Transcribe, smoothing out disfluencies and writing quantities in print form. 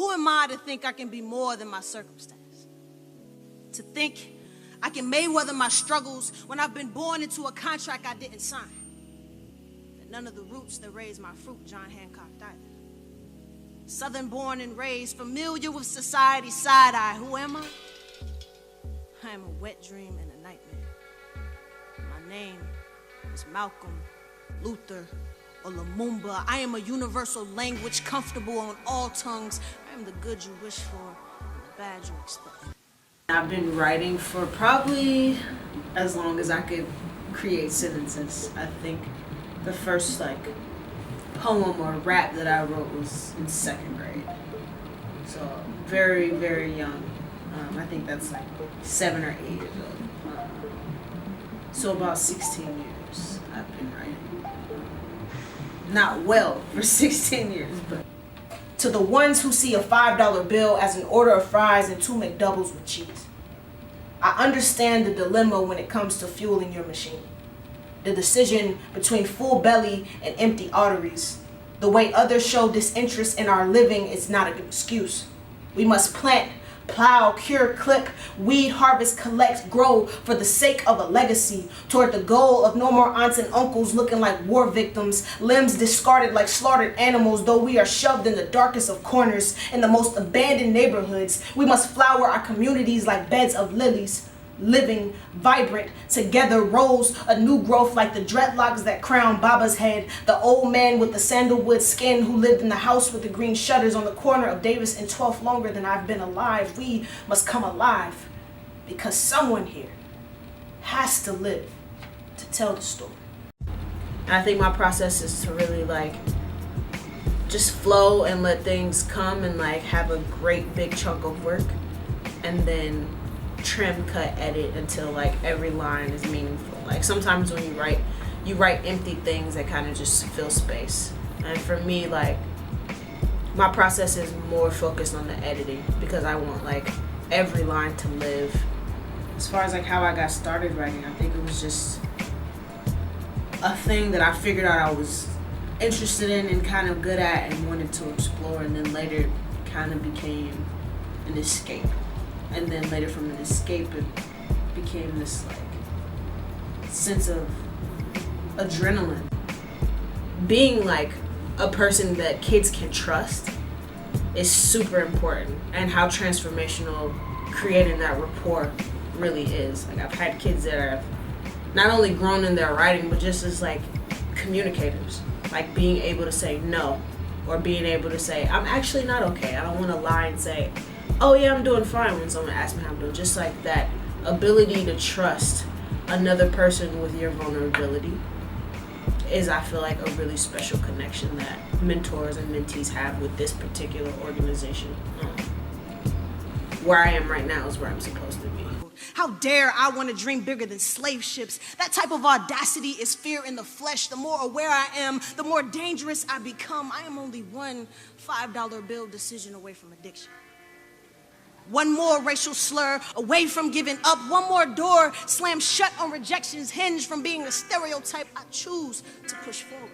Who am I to think I can be more than my circumstance? To think I can Mayweather my struggles when I've been born into a contract I didn't sign. That none of the roots that raised my fruit, John Hancock died. Southern born and raised, familiar with society's side eye. Who am I? I am a wet dream and a nightmare. My name is Malcolm, Luther, or Lumumba. I am a universal language comfortable on all tongues. I am the good you wish for and the bad you expect. I've been writing for probably as long as I could create sentences. I think the first poem or rap that I wrote was in 2nd grade. So very, very young. I think that's 7 or 8 years old. So about 16 years I've been writing. Not well for 16 years, but. To the ones who see a $5 bill as an order of fries and 2 McDoubles with cheese. I understand the dilemma when it comes to fueling your machine. The decision between full belly and empty arteries. The way others show disinterest in our living is not an excuse. We must plant, plow, cure, clip, weed, harvest, collect, grow for the sake of a legacy toward the goal of no more aunts and uncles looking like war victims, limbs discarded like slaughtered animals, though we are shoved in the darkest of corners in the most abandoned neighborhoods. We must flower our communities like beds of lilies, living, vibrant, together rose a new growth like the dreadlocks that crown Baba's head, the old man with the sandalwood skin who lived in the house with the green shutters on the corner of Davis and 12th longer than I've been alive. We must come alive because someone here has to live to tell the story. And I think my process is to really just flow and let things come and have a great big chunk of work and then trim, cut, edit until every line is meaningful. Sometimes when you write empty things that kind of just fill space. And for me, my process is more focused on the editing because I want every line to live. As far as how I got started writing, I think it was just a thing that I figured out I was interested in and kind of good at and wanted to explore, and then later kind of became an escape. And then later from an escape, it became this sense of adrenaline. Being a person that kids can trust is super important, and how transformational creating that rapport really is. I've had kids that have not only grown in their writing, but just as communicators, being able to say no, or being able to say, I'm actually not okay. I don't want to lie and say, oh yeah, I'm doing fine when someone asks me how I'm doing. Just that ability to trust another person with your vulnerability is, I feel a really special connection that mentors and mentees have with this particular organization. Where I am right now is where I'm supposed to be. How dare I want to dream bigger than slave ships? That type of audacity is fear in the flesh. The more aware I am, the more dangerous I become. I am only one $5 bill decision away from addiction. One more racial slur away from giving up. One more door slammed shut on rejection's hinge from being a stereotype I choose to push forward.